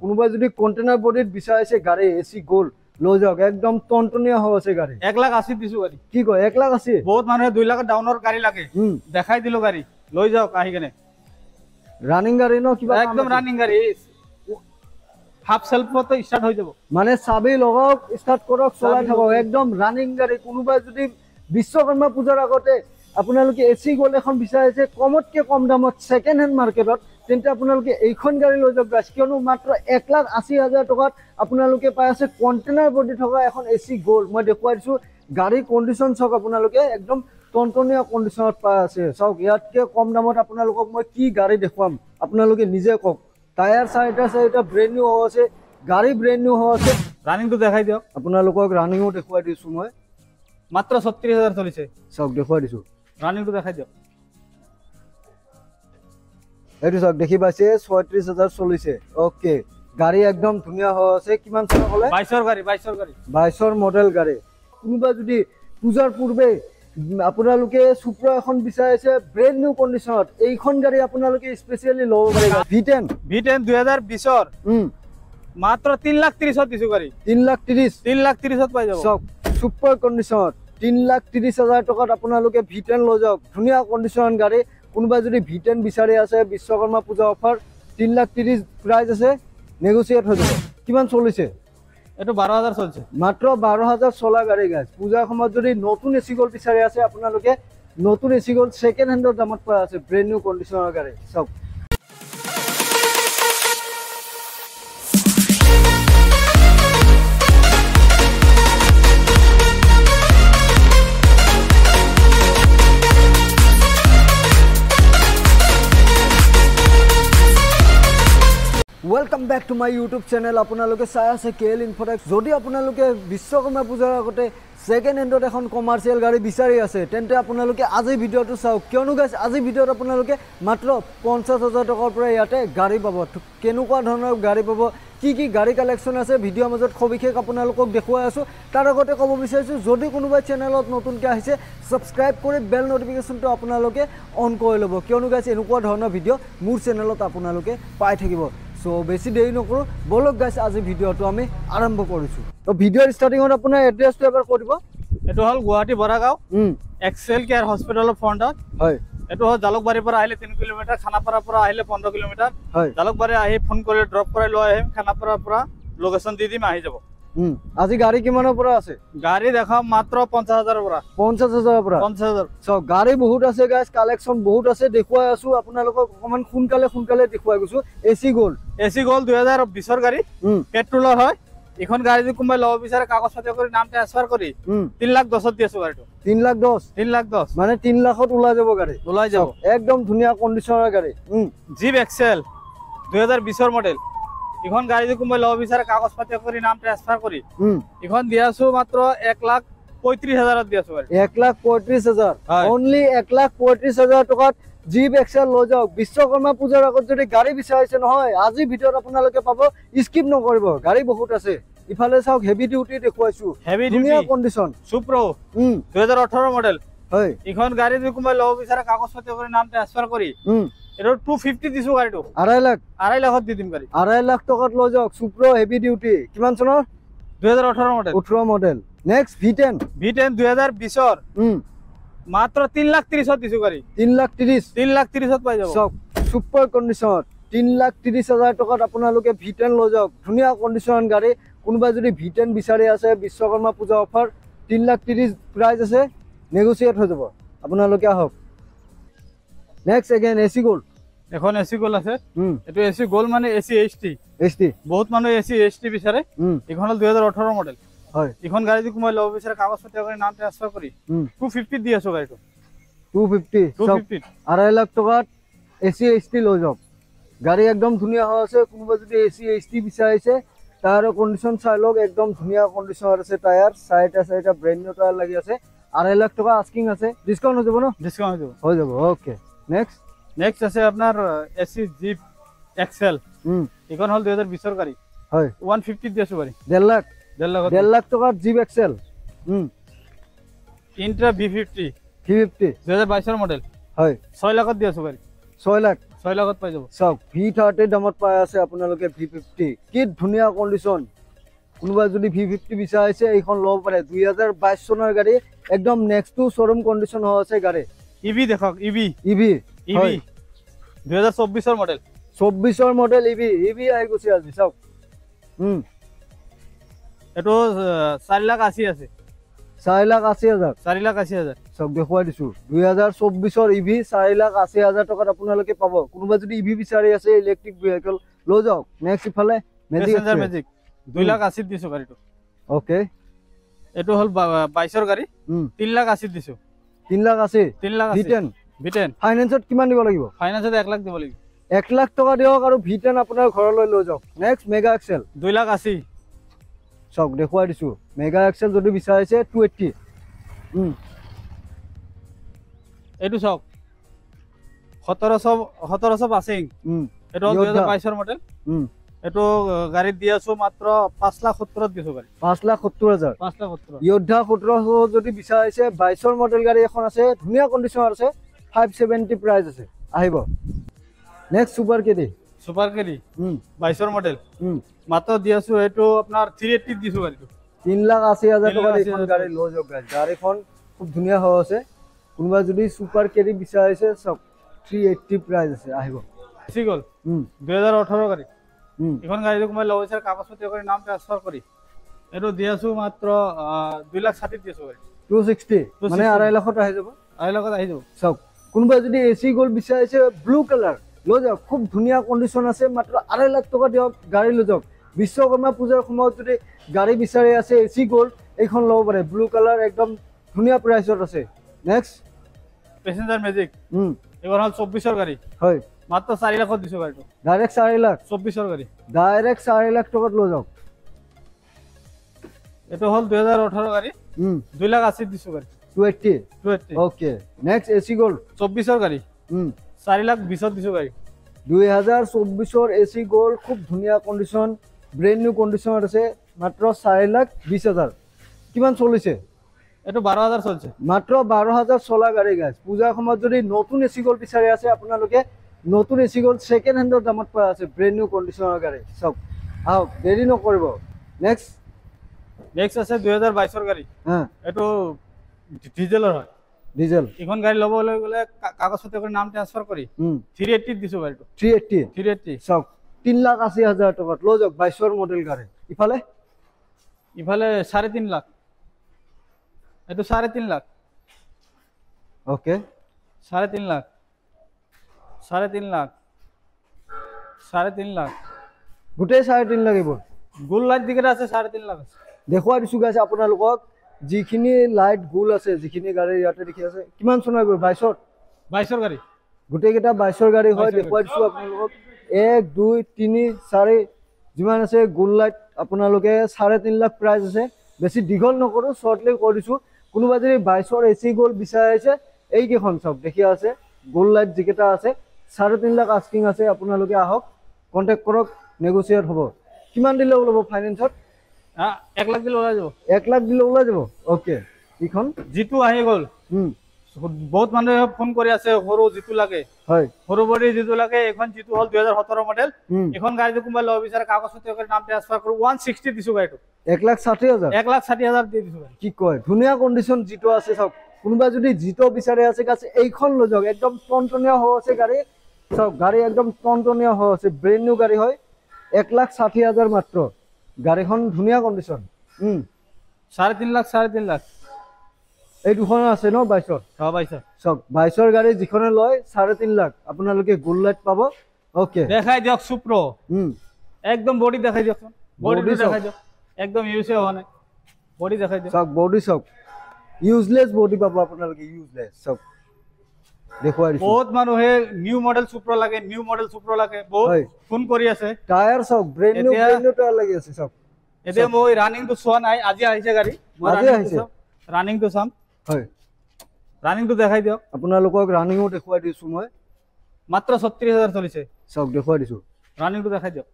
কোনোবাই যদি কন্টেনাৰ বডিত বিচাৰিছে গাড়ী এসি গোল লৈ যাওক একদম টনটনীয়া হৈ আছে গাড়ী 1,80,000 দিছো গাড়ী কি কয় 1,80,000 বহুত মানুহে 2 লাখ ডাউনৰ গাড়ী লাগে দেখাই দিলো গাড়ী লৈ যাওক আহি কেনে রানিং গাড়ী ন কিবা একদম রানিং গাড়ী হাফ সেলফতে স্টার্ট হৈ যাব মানে চাবি লগাওক স্টার্ট কৰক চলাই থাকক একদম ৰানিং গাড়ী কোনোবাই যদি বিশ্বকৰ্মা পূজাৰ আগতে আপোনালোকে এসি গোল এখন বিচাৰিছে কমতকে কম দামত সেকেন্ড হ্যান্ড মাৰ্কেটত তেন্তে আপোনালোকে এইখন গাড়ী লৈ যাওক গাইছ কিয়নো মাত্ৰ 1,80,000 টকাত আপোনালোকে পাই আছে কন্টেনাৰ বডি থকা এখন এসি গোল মই দেখুৱাই দিছো গাড়ী কন্ডিশন চাওক আপোনালোকে একদম টনটনীয়া কন্ডিশনত পাই আছে চাওক ইয়াতকে কম দামত আপোনালোকক মই কি গাড়ী দেখুৱাম আপোনালোকে নিজে কওক টায়াৰ চাইটা ব্ৰেন্ড নিউ হৈ আছে গাড়ী ব্ৰেন্ড নিউ হৈ আছে ৰানিংটো দেখাই দিয়ক আপোনালোকক ৰানিংও দেখুৱাই দিছো মই মাত্ৰ 36,000 চলিছে চাওক দেখুৱাই দিছো ৰানিংটো দেখাই দিয়ক এইটো চাওক দেখি পাইছে 36,000 চলিছে ওকে গাড়ী একদম ধুনীয়া হৈ আছে কিমান চলা ক'লে 22 গাড়ী 22 মডেল গাড়ী কোনোবা যদি পূজাৰ পূৰ্বে আপোনালোকে সুপ্ৰা এখন বিচাৰিছে ব্ৰেন্ড নিউ কন্ডিশনত এইখন গাড়ী আপোনালোকে স্পেশালি লব পাৰিব V10 2020 মাত্ৰ 3,30,000 দিছো গাড়ী 3,30,000 পাই যাব সব সুপাৰ কন্ডিশনত 3,30,000 টকাত আপোনালোকে V10 লৈ যাওক ধুনীয়া কন্ডিশন গাড়ী কোনোবা যদি V10 বিচাৰি আছে বিশ্বকৰ্মা পূজা অফাৰ 3,30,000 প্ৰাইস আছে নেগোশিয়েট হৈ যাব কিমান চলিছে এটো 12,000 চলছে মাত্ৰ 12,000 চলা গাড়ী গাইছ পূজাৰ সময়ত যদি নতুন এসি গোল বিচাৰি আছে আপোনালোকে নতুন এসি গোল সেকেন্ড হ্যান্ডৰ দামত পাই আছে ব্ৰেন্ড নিউ কন্ডিশনৰ গাড়ী সব Welcome back to my YouTube channel. আপোনালোকে চাই আছে KL Infotex যদি আপোনালোকে বিশ্বকৰ্মা পূজাৰ আগতে সেকেন্ড হ্যান্ডত এখন কমাৰ্শিয়াল গাড়ী বিচাৰি আছে তেন্তে আপোনালোকে আজি ভিডিওটো চাওক কিয়নো গাইছ আজি ভিডিওত আপোনালোকে মাত্ৰ 50,000 টকাৰ পৰা ইয়াতে গাড়ী পাব কেনেকুৱা ধৰণৰ গাড়ী পাব কি কি গাড়ী কালেকশন আছে ভিডিওৰ মাজত সবিশেষ আপোনালোকক দেখুৱাই আছো তাৰ আগতে ক'ব বিচাৰিছো যদি কোনোবাই চেনেলত নতুনকৈ আহিছে সাবস্ক্ৰাইব কৰি বেল নটিফিকেশনটো আপোনালোকে অন কৰি ল'ব কিয়নো গাইছ এনেকুৱা ধৰণৰ ভিডিও মোৰ চেনেলত আপোনালোকে পাই থাকিব সো বেছি দেৰি নকৰো বলক গাইছ আজি ভিডিওটো আমি আৰম্ভ কৰিছো তো ভিডিওৰ ষ্টাৰ্টিংত আপোনাৰ এড্ৰেছটো এবাৰ কৈ দিব এটো হল গুৱাহাটী বৰাগাঁও এক্সেল কেয়াৰ হস্পিটালৰ ফ্ৰণ্টত হয় এটো হল জালুকবাৰীৰ পৰা আহিলে 3 কিলোমিটাৰ খানাপাৰাৰ পৰা আহিলে 15 কিলোমিটাৰ হয় জালুকবাৰী আহি ফোন কৰি ড্ৰপ কৰি লৈ আহিম খানাপাৰাৰ পৰা লোকেশন দি দিম আহি যাব আজি গাড়ী কিমানৰ পৰা আছে গাড়ী দেখাম মাত্ৰ 50,000 পৰা 50,000 পৰা 50,000 সো গাড়ী বহুত আছে গাইছ কালেকশন বহুত আছে দেখুৱাই আছো আপোনালোকক অকমান সোনকালে দেখুৱাই গৈছো এসি গোল 2020 ৰ গাড়ী পেট্ৰলৰ হয় এখন গাড়ী যদি কোনোবাই লব বিচাৰে কাগজ পাতি কৰি নাম ট্ৰান্সফাৰ কৰি 3,10,000 দি আছো গাড়ীটো 3,10,000 মানে 3 লাখত ওলাই যাব গাড়ী ওলাই যাব একদম ধুনীয়া কন্ডিশনৰ গাড়ী জিপ এক্সেল 2020 ৰ মডেল এখন গাড়ী যদি কোনোবাই লব বিচাৰে কাগজ পাতি কৰি নাম ট্ৰান্সফাৰ কৰি এখন দি আছো মাত্ৰ 1,35,000 দি আছো গাড়ী 1,35,000 অনলি 1,35,000 টকাত জিপ এক্সেল লৈ যাওক বিশ্বকৰ্মা পূজাৰ আগত যদি গাড়ী বিচাৰিছে নহয় আজি ভিডিওত আপোনালোকে পাব স্কিপ নকৰিব গাড়ী বহুত আছে ইফালে চাওক হেভি ডিউটি দেখুৱাইছো ধুনীয়া কন্ডিশন সুপ্ৰো 2018 মডেল হয় এখন গাড়ী যদি কোনোবাই লব বিচাৰে কাগজ পাতি কৰি নাম ট্ৰান্সফাৰ কৰি এটো 250 দিছো গাড়ীটো 2.5 লাখত দি দিম গাড়ী 2.5 লাখ টকাত লৈ যাওক সুপ্ৰো হেভি ডিউটি কিমান চনৰ 2018 মডেল 18 মডেল নেক্সট V10 2020 ৰ মাত্ৰ 3,30,000 দিছো গাড়ী 3,30,000 পাই যাব সব সুপাৰ কন্ডিশনত 3,30,000 টকাত আপোনালোকে V10 লৈ যাওক ধুনীয়া কন্ডিশন গাড়ী কোনোবা যদি V10 বিচাৰি আছে বিশ্বকৰ্মা পূজা অফাৰ 3,30,000 প্ৰাইস আছে নেগোশিয়েট হৈ যাব আপোনালোকে আহক নেক্সট এগেইন এসি গোল এখন এসি গোল আছে এটো এসি গোল মানে এসি এইচটি বহুত মানুহ এসি এইচটি বিচাৰে এখন 2018 মডেল হয় এখন গাড়ী যদি কোনোবাই লব বিচাৰে কাগজ পাতি কৰি নাম ট্ৰান্সফাৰ কৰি 250 দি আছো গাড়ীটো 250 2.5 লাখ টকাত এসি এইচটি লৈ যাওক গাড়ী একদম ধুনীয়া হৈ আছে কোনোবা যদি এসি এইচটি বিচাৰিছে তাৰ কন্ডিশন চাই লওক একদম ধুনীয়া কন্ডিশনৰ আছে টায়াৰ চাইটা ব্ৰেন্ড নিউ টায়াৰ লাগি আছে 2.5 লাখ টকা আস্কিং আছে ডিসকাউন্ট হৈ যাব ন ডিসকাউন্ট হৈ যাব ওকে নেক্সট আছে আপোনাৰ এসি জিপ এক্সেল এখন হল 2020 ৰ গাড়ী হয় 150 দি আছো গাড়ী 1.5 লাখ টকাত জিপ এক্সেল ইন্ট্ৰা V50 2022 ৰ মডেল হয় 6 লাখত দি আছো গাড়ী 6 লাখ 6 লাখত পাই যাব চাওক V30 দামত পাই আছে আপোনালোকে V50 কি ধুনীয়া কন্ডিশন কোনোবা যদি V50 বিচাৰিছে এইখন লব পাৰে 2022 চনৰ গাড়ী একদম নেক্সট টু শোরুম কন্ডিশন হৈ আছে গাড়ী ইভি দেখক ইভি 2024 মডেল 24 মডেল ইভি আহি গৈছে আজি চাওক এটো 4,80,000 আছে 4,80,000 4,80,000 চাওক দেখুৱাই দিছো 2024 ইভি 4,80,000 টকাত আপোনালোকে পাব কোনোবা যদি ইভি বিচাৰি আছে ইলেক্ট্ৰিক ভেহিকল লৈ যাওক নেক্সট ইফালে মেজিক 2,80,000 দিছো গাড়ীটো ওকে এটো হল 22 গাড়ী 3,80,000 দিছো 3,80,000 V10 ফাইনান্সত কিমান দিব লাগিব ফাইনান্সত 1 লাখ দিব লাগিব 1 লাখ টকা দিয়ক আৰু V10 আপোনাৰ ঘৰলৈ লৈ যাওক নেক্সট মেগা এক্সেল 2,80,000 চাওক দেখুৱাই দিছো মেগা এক্সেল যদি বিচাৰিছে 280 এটো চাওক 1700 পাসিং এটো 2022 মডেল এটো গাড়ী দি আছো মাত্ৰ 5,70,000 দিছো গাড়ী 5,70,000 5,70,000 যোদ্ধা 1700 যদি বিচাৰিছে 22 মডেল গাড়ী এখন আছে ধুনীয়া কন্ডিশন আছে 570 প্ৰাইস আছে আহিব নেক্সট সুপাৰ কেডি 22 মডেল মাত্ৰ দি আছো এটো আপোনাৰ 380 দিছো গাড়ীটো 3,80,000 টকা এখন গাড়ী লৈ যাওক গাড়ীখন খুব ধুনীয়া হৈ আছে কোনোবা যদি সুপাৰ কেডি বিচাৰিছে সব 380 প্ৰাইস আছে আহিব ঠিক গল 2018 গাড়ী এখন গাড়ী কোমাই লব বিচাৰ কাগজপত্ৰ কৰি নাম ট্ৰান্সফাৰ কৰি এটো দি আছো মাত্ৰ 2,60,000 দিছো গাড়ী 260 মানে 2.5 লাখত আহি যাব 2.5 লাখত আহি যাব সব কোনোবা যদি এসি গোল্ড বিচাৰিছে ব্লু কালাৰ লৈ যাওক খুব ধুনীয়া কন্ডিশন আছে মাত্ৰ 2.5 লাখ টকা দিয়ক গাড়ী লৈ যাওক বিশ্বকৰ্মা পূজাৰ সময়ত যদি গাড়ী বিচাৰি আছে এসি গোল্ড এইখন লব পাৰে ব্লু কালাৰ একদম ধুনীয়া প্ৰাইসত আছে নেক্সট প্যাসেঞ্জাৰ মেজিক এবাৰ হল 24 গাড়ী হয় মাত্ৰ 4 লাখত দিছো গাড়ীটো ডাইৰেক্ট 4 লাখ 24 গাড়ী ডাইৰেক্ট 4 লাখ টকাত লৈ যাওক এটো হল 2018 গাড়ী 2,80,000 দিছো গাড়ী 280 ওকে নেক্সট এসি গোল্ড 24 গাড়ী 4,20,000 দিছো গাড়ী 2024 এসি গোল্ড খুব ধুনীয়া কন্ডিশন ব্র্যান্ড নিউ কন্ডিশনত আছে মাত্ৰ 4,20,000 কিমান চলিছে এটো 12,000 চলছে মাত্ৰ 12,000 চলা গাড়ী গাইছ পূজাৰ সময়ত যদি নতুন এসি গোল্ড বিচাৰি আছে আপোনালোকে নতুন এসি গোল্ড সেকেন্ড হ্যান্ডৰ দামত পাই আছে ব্ৰ্যান্ড নিউ কন্ডিশনৰ গাড়ী সব আও দেৰি নকৰিব নেক্সট আছে 2022 গাড়ী এটো ডিজেলৰ হয় ডিজেল এখন গাড়ী লবলৈ গলে কাগজপত্ৰ কৰি নাম ট্ৰান্সফাৰ কৰি 380 দিছো গাড়ীটো 380 সব 3,80,000 টকাত লৈ যাওক 22 মডেল গাড়ী ইফালে 3.5 লাখ এটো 3.5 লাখ ওকে 3.5 লাখ 3.5 লাখ 3.5 লাখ গোটেই 3.5 লাগিব গোল লাইট দিকে আছে 3.5 লাখ দেখুৱাই দিছো গাইছ আপোনালোকক যিখিনি লাইট গোল আছে যিখিনি গাড়ী ইয়াতে দেখি আছে কিমান চনৰ 22 গাড়ী গোটেই কেইটা 22 গাড়ী হয় দেখুৱাই দিছো আপোনালোকক 1 2 3 4 যিমান আছে গোল লাইট আপোনালোকে 3.5 লাখ প্ৰাইস আছে বেছি দীঘল নকৰো শৰ্টলি কৈ দিছো কোনোবা যদি 22 এসি গোল্ড বিচাৰিছে এই কেখন সব দেখি আছে গোল লাইট যিকেটা আছে 3.5 লাখ আস্কিং আছে আপোনালোকে আহক কন্টাক্ট কৰক নেগোশিয়েট হ'ব কিমান দিলে ওলাব ফাইনান্সত 1 লাখ দিলে ওলাই যাব 1 লাখ দিলে ওলাই যাব ওকে ইখন জিতু আহি গল বহুত মানুহে ফোন কৰি আছে হৰো জিতু লাগে হয় হৰো বডি জিতু লাগে এখন জিতু হল 2017 মডেল এখন গাড়ী কোনবা লব বিচাৰে কাগজপত্ৰ কৰি নাম ট্ৰান্সফাৰ কৰি 160 দিছো গাড়ীটো 1,60,000 1,60,000 দি দিছো কি কয় ধুনীয়া কন্ডিশন জিতু আছে সব কোনোবা যদি জিতু বিচাৰে আছে গাছ এইখন লৈ যাওক একদম টনটনীয়া হৈ আছে গাড়ী সব গাড়ী একদম টনটনীয়া হৈ আছে ব্র্যান্ড নিউ গাড়ী হয় 1,60,000 মাত্ৰ গাড়ীখন ধুনীয়া কন্ডিশন 3.5 লাখ এই দুখন আছে ন 22 সব 22 গাড়ী যিখনে লয় 3.5 লাখ আপোনালোকে গোল লাইট পাব ওকে দেখাই দিয়ক সুপ্রো একদম বডি দেখাই দিয়ক বডি দেখাই দিয়ক একদম ইউজে হোৱা নাই বডি দেখাই দিয়ক সব বডি সব ইউজলেস বডি পাব আপোনালোকে ইউজলেস সব দেখুৱাই দিছো বহুত মানুহে নিউ মডেল সুপ্ৰো লাগে বহুত ফোন কৰি আছে টায়াৰ সব ব্ৰ্যান্ড নিউ টায়াৰ লাগি আছে সব এতে মই ৰানিং তো সোৱা নাই আজি আহিছে গাড়ী আজি আহিছে ৰানিং তো চাম হয় ৰানিং তো দেখাই দিয়ক আপোনালোকক ৰানিংও দেখুৱাই দিছো মই মাত্ৰ 36000 চলিছে সব দেখুৱাই দিছো রানিং তো দেখাই দিয়ক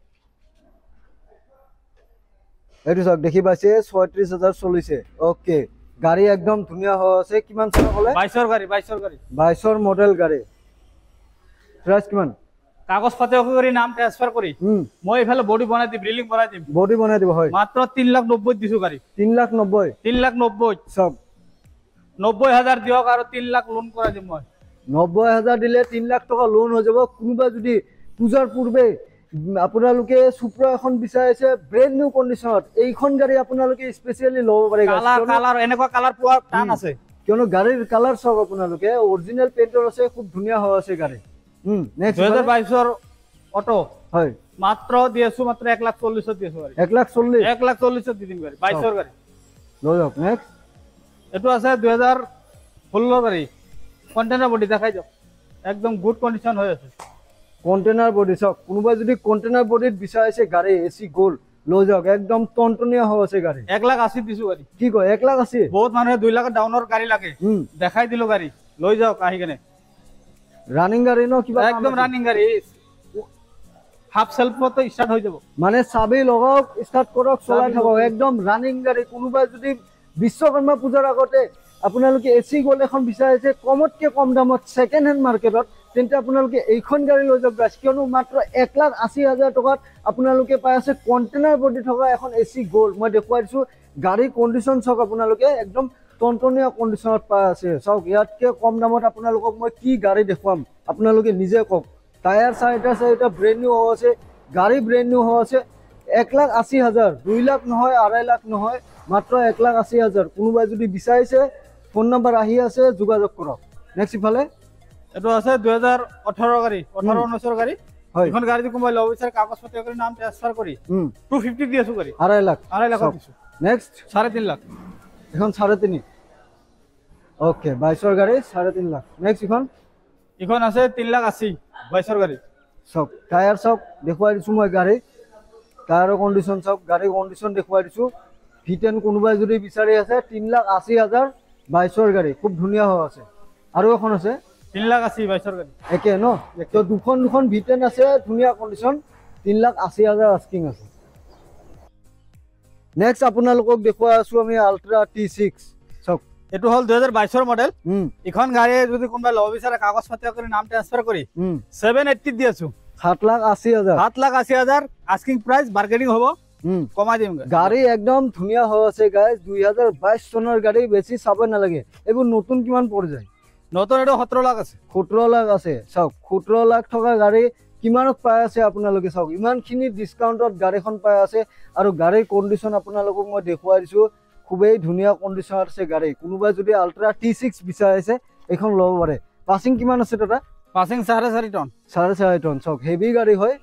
এইটো সব দেখি পাইছে 36000 চলিছে ওকে গাড়ী একদম ধুনীয়া হৈ আছে কিমান চনৰ হলে 22 গাড়ী 22 মডেল গাড়ী প্ৰাইস কিমান কাগজ পাতি কৰি নাম ট্ৰান্সফাৰ কৰি মই এফালে বডি বনাই দিম, ৰিলিং বনাই দিম। বডি বনাই দিব হয়। মাত্ৰ 3,90,000 দিছো গাড়ী। 3,90,000 3,90,000 সব 90,000 দিয়ক আৰু 3 লাখ লোন কৰাই দিম মই। 90,000 দিলে 3 লাখ টকা লোন হৈ যাব। কোনোবা যদি পূজাৰ পূৰ্বে আপোনালোকে সুপ্ৰা এখন বিচাৰিছে ব্ৰেণ্ড নিউ কণ্ডিশ্যনত, এইখন গাড়ী আপোনালোকে স্পেচিয়েলি ল'ব পাৰে। কালাৰ এনেকুৱা কালাৰ পোৱা টান আছে, কিয়নো গাড়ীৰ কালাৰ চাওক আপোনালোকে, অৰিজিনেল পেইণ্টৰ আছে, খুব ধুনীয়া হৈ আছে গাড়ী। নেক্সট 2022 অটো হয়, মাত্ৰ দি আছো, মাত্ৰ 1,40,000 দি আছো গাড়ী। 1,40,000 1,40,000 দি দিম গাড়ী, 22 গাড়ী লৈ যাওক। নেক্সট এটো আছে 2016 গাড়ী, কন্টেইনাৰ বডি দেখাই যাওক, একদম গুড কন্ডিশন হৈ আছে। কন্টেইনাৰ বডি চাওক, কোনোবা যদি কন্টেইনাৰ বডিত বিচাৰিছে গাড়ী এসি গোল্ড লৈ যাওক, একদম টনটনীয়া হৈ আছে গাড়ী। 1,80,000 দিছো গাড়ী। কি কয় 1,80,000? বহুত মানুহে 2 লাখ ডাউনৰ গাড়ী লাগে, দেখাই দিলো গাড়ী, লৈ যাওক আহি কেনে। রানিং গাড়ি ন কিবা একদম রানিং গাড়ি, হাফ সেলফতে স্টার্ট হৈ যাব, মানে চাবি লগাওক, স্টার্ট কৰক, চলাই থাকক, একদম ৰানিং গাড়ি। কোনোবা যদি বিশ্বকৰ্মা পূজাৰ আগতে আপোনালোকে এসি গোল্ড এখন বিচাৰিছে কমতকে কম দামত সেকেন্ড হ্যান্ড মাৰ্কেটত, তেন্তে আপোনালোকে এইখন গাড়ী লৈ যাওক গাইছ, কিয়নো মাত্ৰ 1,80,000 টকাত আপোনালোকে পাই আছে কন্টেইনাৰ বডি থকা এখন এসি গোল্ড। মই দেখুৱাই দিছো, গাড়ীৰ কণ্ডিশ্যন চাওক আপোনালোকে, একদম টনটনীয়া কণ্ডিশ্যনত পাই আছে। চাওক, ইয়াতকে কম দামত আপোনালোকক মই কি গাড়ী দেখুৱাম, আপোনালোকে নিজে কওক। টায়াৰ চাৰিটা ব্ৰেণ্ড নিউ হৈ আছে, গাড়ী ব্ৰেণ্ড নিউ হৈ আছে। 1,80,000, 2 লাখ নহয়, 2.5 লাখ নহয়, মাত্ৰ 1,80,000। কোনোবাই যদি বিচাৰিছে ফোন নম্বৰ আহি আছে, যোগাযোগ কৰক। নেক্সট ইফালে এটো আছে 2018 গাড়ী, 18-19 গাড়ী। এখন গাড়ী দি কোনোবাই ল'ব বিচাৰে কাগজ পাতি কৰি নাম ট্ৰান্সফাৰ কৰি 250 দি আছো গাড়ী, 2.5 লাখ, 2.5 লাখ দিছো। নেক্সট 3.5 লাখ, এখন 3.5। ওকে, 22 গাড়ী 3.5 লাখ। নেক্সট এখন আছে 3,80,000, 22 গাড়ী। সব টায়ার সব দেখুৱাই দিছো মই গাড়ী, টায়াৰৰ কণ্ডিশ্যন সব, গাড়ীৰ কণ্ডিশ্যন দেখুৱাই দিছো। ভিটেন কোনোবাই যদি বিচাৰি আছে 3,80,000, 22 গাড়ী, খুব ধুনীয়া হৈ আছে। আৰু এখন আছে 3,80,000, 22 গাড়ী, একে ন, তো দুখন ভিটেন আছে, ধুনীয়া কণ্ডিশ্যন, 3,80,000 আস্কিং আছে। নেক্সট আপোনালোকক দেখুৱাই আছো আমি আল্ট্ৰা T6। সব এটো হল 2022 মডেল। এখন গাড়ী যদি কোনোবাই ল'ব বিচাৰে কাগজ পাতি কৰি নাম ট্ৰান্সফাৰ কৰি 780 দি আছো, 7,80,000, 7,80,000 আস্কিং প্ৰাইস, বাৰ্গেনিং হ'ব, কমাই দিম। গাড়ী একদম ধুনীয়া হৈ আছে গাইজ, 2022 চনৰ গাড়ী, বেছি চাব নালাগে। এইবোৰ নতুন কিমান পৰি যায়? নতুন এটো 17 লাখ আছে, 17 লাখ আছে। চাওক, 17 লাখ থকা গাড়ী কিমানত পাই আছে আপোনালোকে, চাওক ইমানখিনি ডিছকাউণ্টত গাড়ীখন পাই আছে। আৰু গাড়ীৰ কণ্ডিশ্যন আপোনালোকক মই দেখুৱাই দিছো, খুবেই ধুনীয়া কণ্ডিশ্যনত আছে গাড়ী। কোনোবাই যদি আল্ট্ৰা T6 বিচাৰিছে এইখন ল'ব পাৰে। পাছিং কিমান আছে দাদা? Passing 4.5 ton, 4.5 ton. চাওক, হেভি গাড়ী হয়,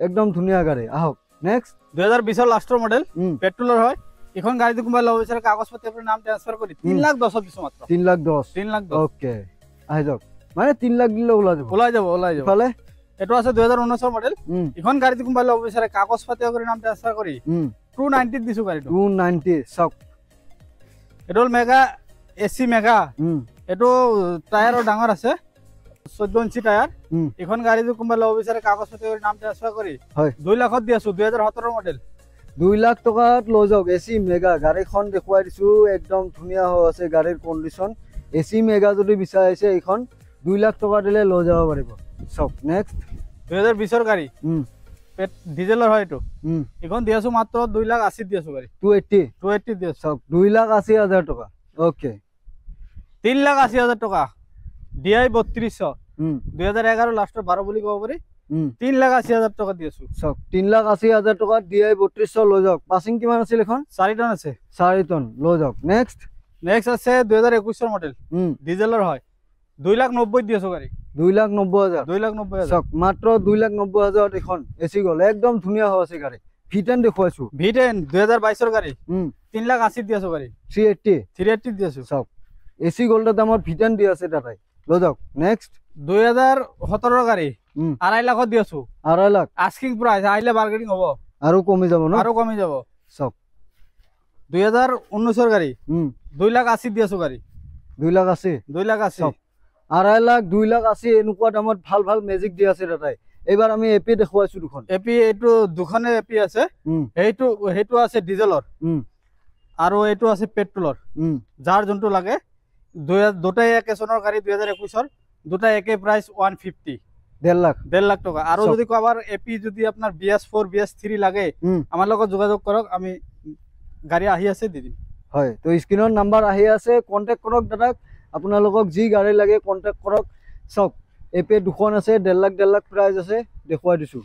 একদম ধুনীয়া গাড়ী। আহক নেক্সট 2020 লাষ্টৰ মডেল, পেট্ৰলৰ হয়। এখন গাড়ী কোনোবাই ল'ব বিচাৰে কাগজ পাতি কৰি নাম ট্ৰান্সফাৰ কৰি 3,10,000 দিছো মাত্ৰ, 3,10,000, 3,10,000। ওকে, আহি যাওক, মানে 3 লাখ দিলে ওলাই যাব। ইফালে এটো আছে 2019 মডেল। এখন গাড়ী কোনোবাই ল'ব বিচাৰে কাগজ পাতি কৰি নাম ট্ৰান্সফাৰ কৰি 290 দিছো গাড়ীটো, 290। চাওক, এটো হল মেগা এসি মেগা। এটো টায়াৰৰ ডাঙৰ আছে, 14 ইঞ্চি টায়াৰ। এখন গাড়ী কোনোবাই ল'ব বিচাৰে কাগজ পাতি কৰি নাম ট্ৰান্সফাৰ কৰি 2 লাখত দি আছো, 2017 মডেল, 2 লাখ টকাত লৈ যাওক। এসি মেগা গাড়ীখন দেখুৱাই দিছো, একদম ধুনীয়া হৈ আছে গাড়ীৰ কণ্ডিশ্যন। এসি মেগা যদি বিচাৰিছে এইখন 2 লাখ টকা দিলে লৈ যাব পাৰিব। চাওক, নেক্সট 2020 গাড়ী, ডিজেলৰ হয় এটো। এখন দি আছো মাত্ৰ 2,80,000 দি আছো গাড়ী, 280 দি আছো। চাওক, 2,80,000 টকা, ওকে। 3,80,000 টকা DI 3200, 2011 লাষ্টৰ 12 বুলি ক'ব পাৰি, 3,80,000 টকা দি আছো। চাওক, 3,80,000 টকা DI 3200 লৈ যাওক। পাছিং কিমান আছিল এখন? 4 টন আছে, 4 টন লৈ যাওক। নেক্সট আছে 2021 মডেল, ডিজেলৰ হয়, 2,90,000 দি আছো গাড়ী, 2,90,000, 2,90,000। চাওক, মাত্ৰ 2,90,000 এখন এসি গ'ল, একদম ধুনীয়া হৈ আছে গাড়ী। ভিটেন দেখুৱাইছো, ভিটেন 2022 গাড়ী, 3,80,000 দি আছো গাড়ী, 380 দি আছো। চাওক, এসি গোল্ডৰ দামত ভিটেন দি আছে দাদাই, লৈ যাওক। নেক্সট 2017 গাড়ী, 2.5 লাখত দি আছো, 2.5 লাখ আস্কিং প্ৰাইস, আহিলে বাৰ্গেনিং হ'ব, আৰু কমি যাব ন, আৰু কমি যাব। চাওক, 2019 গাড়ী, 2,80,000 দি আছো গাড়ী, 2,80,000, 2,80,000। 2.5 লাখ, 2,80,000 এনেকুৱা দামত ভাল ভাল মেজিক দি আছে দাদাই। এইবাৰ আমি এপি দেখুৱাইছো দুখন, এপি এইটো দুখনে এপি আছে। সেইটো আছে ডিজেলৰ, আৰু এইটো আছে পেট্ৰলৰ। যাৰ যোনটো লাগে, দুটাই একে চনৰ গাড়ী, 2021, দুটাই একে প্ৰাইস 150। 1.5 লাখ টাকা আৰু যদি কবার এপি যদি আপনার BS4 BS3 লাগে আমার লগত যোগাযোগ করক আমি গাড়ি আহি আছে দি দিম হয় তো স্ক্ৰিনৰ নাম্বাৰ আহি আছে কন্টাক্ট কৰক দাদাক আপোনালোকক যি গাড়ী লাগে কন্টাক্ট কৰক সব এপি দুখন আছে 1.5 লাখ প্ৰাইস আছে দেখুৱাই দিছো